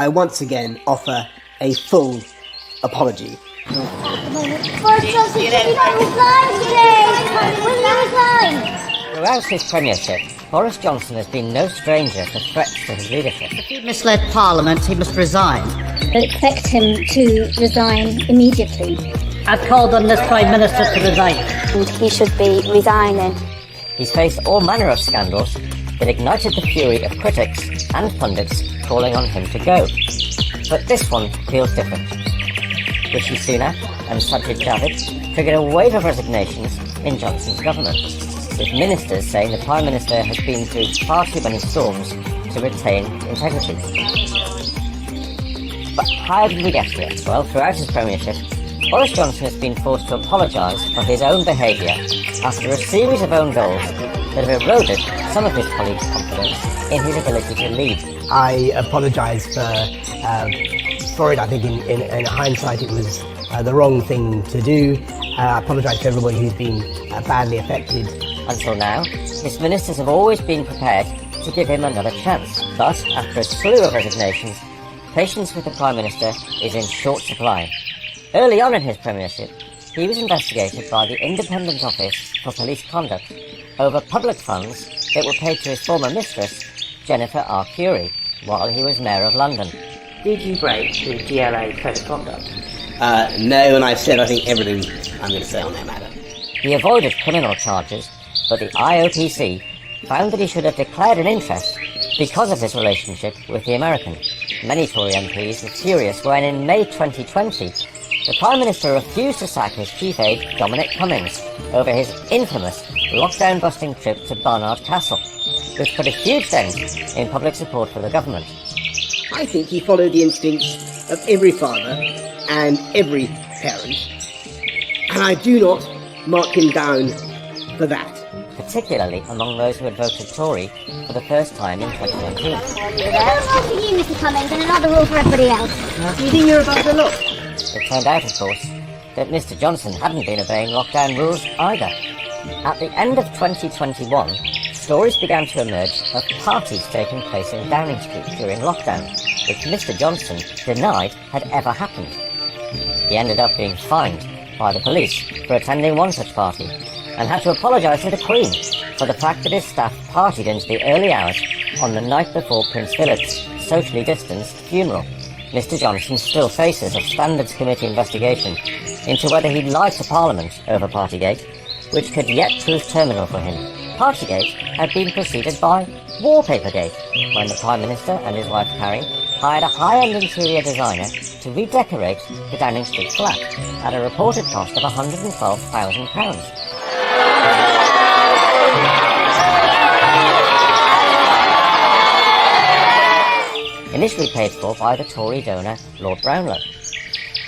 I once again offer a full apology. Boris Johnson, did you not resign today? Will you resign? Throughout his premiership, Boris Johnson has been no stranger to threats to his leadership. If he misled Parliament, he must resign. I expect him to resign immediately. I've called on this Prime Minister to resign. He should be resigning. He's faced all manner of scandals that ignited the fury of critics and pundits calling on him to go. But this one feels different. Rishi Sunak and Sajid Javid triggered a wave of resignations in Johnson's government, with ministers saying the Prime Minister has been through far too many storms to retain integrity. But how did we get here? Well, throughout his premiership, Boris Johnson has been forced to apologise for his own behaviour after a series of own goals that have eroded some of his colleagues' confidence in his ability to lead. I apologise for it. I think in hindsight it was the wrong thing to do. I apologise to everyone who's been badly affected. Until now, his ministers have always been prepared to give him another chance. But after a slew of resignations, patience with the Prime Minister is in short supply. Early on in his premiership, he was investigated by the Independent Office for Police Conduct over public funds that were paid to his former mistress, Jennifer R. Curie, while he was Mayor of London. Did you break the GLA code of conduct? No, and I've said I think everything I'm going to say on that matter. He avoided criminal charges, but the IOPC found that he should have declared an interest because of his relationship with the American. Many Tory MPs were furious when in May 2020, the Prime Minister refused to sack his chief aide, Dominic Cummings, over his infamous lockdown-busting trip to Barnard Castle, which put a huge dent in public support for the government. I think he followed the instincts of every father and every parent, and I do not mark him down for that. Particularly among those who had voted Tory for the first time in 2019. Another rule for you, Mr Cummings, and another rule for everybody else. Do you think you're above the law? It turned out, of course, that Mr Johnson hadn't been obeying lockdown rules either. At the end of 2021, stories began to emerge of parties taking place in Downing Street during lockdown, which Mr Johnson denied had ever happened. He ended up being fined by the police for attending one such party, and had to apologise to the Queen for the fact that his staff partied into the early hours on the night before Prince Philip's socially distanced funeral. Mr Johnson still faces a Standards Committee investigation into whether he lied to Parliament over Partygate, which could yet prove terminal for him. Partygate had been preceded by Wallpapergate, when the Prime Minister and his wife Carrie hired a high-end interior designer to redecorate the Downing Street flat at a reported cost of £112,000. Initially paid for by the Tory donor Lord Brownlow.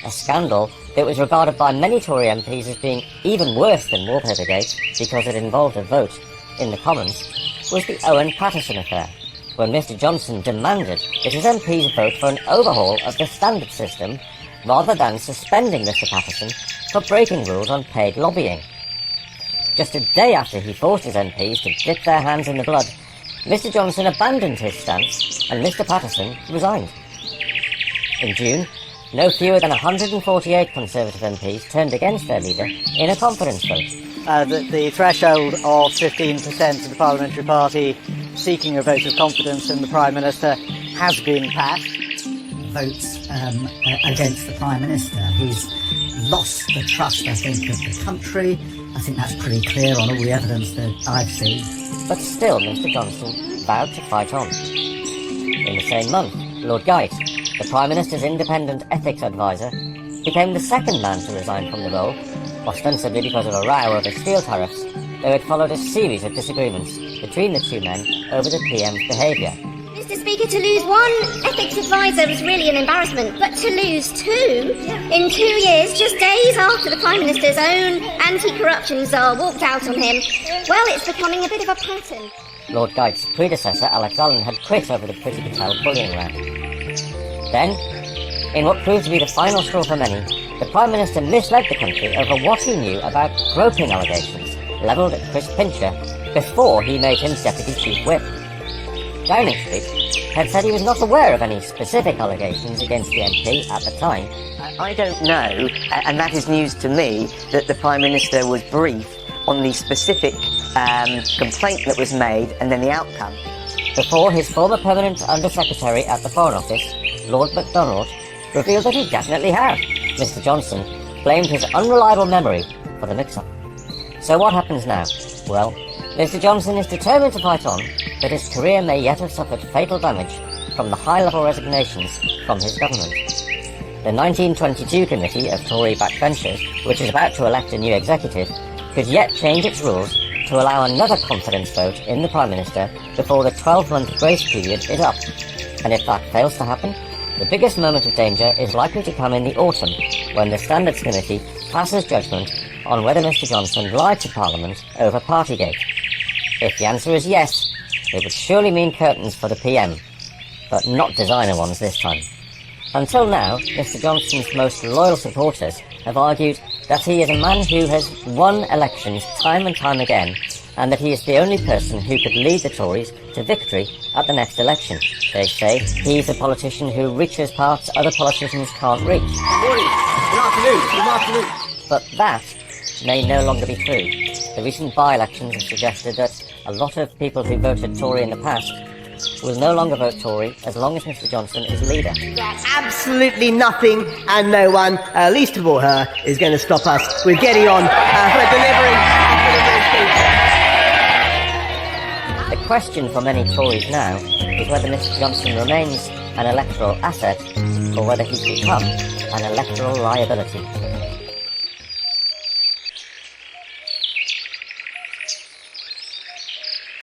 A scandal that was regarded by many Tory MPs as being even worse than Wallpapergate because it involved a vote in the Commons was the Owen Paterson affair, when Mr Johnson demanded that his MPs vote for an overhaul of the standard system rather than suspending Mr Paterson for breaking rules on paid lobbying. Just a day after he forced his MPs to dip their hands in the blood, Mr Johnson abandoned his stance and Mr Paterson resigned. In June, no fewer than 148 Conservative MPs turned against their leader in a confidence vote. The threshold of 15% of the Parliamentary Party seeking a vote of confidence in the Prime Minister has been passed. Votes against the Prime Minister. He's lost the trust, I think, of the country. I think that's pretty clear on all the evidence that I've seen. But still, Mr Johnson vowed to fight on. In the same month, Lord Geit, the Prime Minister's independent ethics advisor, became the second man to resign from the role, ostensibly because of a row over steel tariffs, though it followed a series of disagreements between the two men over the PM's behaviour. Mr Speaker, to lose one ethics advisor is really an embarrassment, but to lose two in 2 years, just days after the Prime Minister's own anti-corruption czar walked out on him, well, it's becoming a bit of a pattern. Lord Geit's predecessor, Alex Allen, had quit over the Privy Patel bullying round. Then, in what proved to be the final straw for many, the Prime Minister misled the country over what he knew about groping allegations levelled at Chris Pincher before he made him Deputy Chief Whip. Downing Street had said he was not aware of any specific allegations against the MP at the time. I don't know, and that is news to me, that the Prime Minister was briefed on the specific complaint that was made and then the outcome. Before, his former permanent Under-Secretary at the Foreign Office, Lord MacDonald, revealed that he definitely had. Mr Johnson blamed his unreliable memory for the mix-up. So what happens now? Well, Mr Johnson is determined to fight on, but his career may yet have suffered fatal damage from the high-level resignations from his government. The 1922 committee of Tory backbenchers, which is about to elect a new executive, could yet change its rules to allow another confidence vote in the Prime Minister before the 12-month grace period is up. And if that fails to happen, the biggest moment of danger is likely to come in the autumn, when the Standards Committee passes judgment on whether Mr Johnson lied to Parliament over Partygate. If the answer is yes, it would surely mean curtains for the PM, but not designer ones this time. Until now, Mr Johnson's most loyal supporters have argued that he is a man who has won elections time and time again, and that he is the only person who could lead the Tories to victory at the next election. They say he's a politician who reaches parts other politicians can't reach. Good afternoon. But that may no longer be true. The recent by-elections have suggested that a lot of people who voted Tory in the past will no longer vote Tory as long as Mr Johnson is leader. Absolutely nothing and no one, least of all her, is going to stop us with getting on for delivering. The question for many Tories now is whether Mr Johnson remains an electoral asset or whether he's become an electoral liability.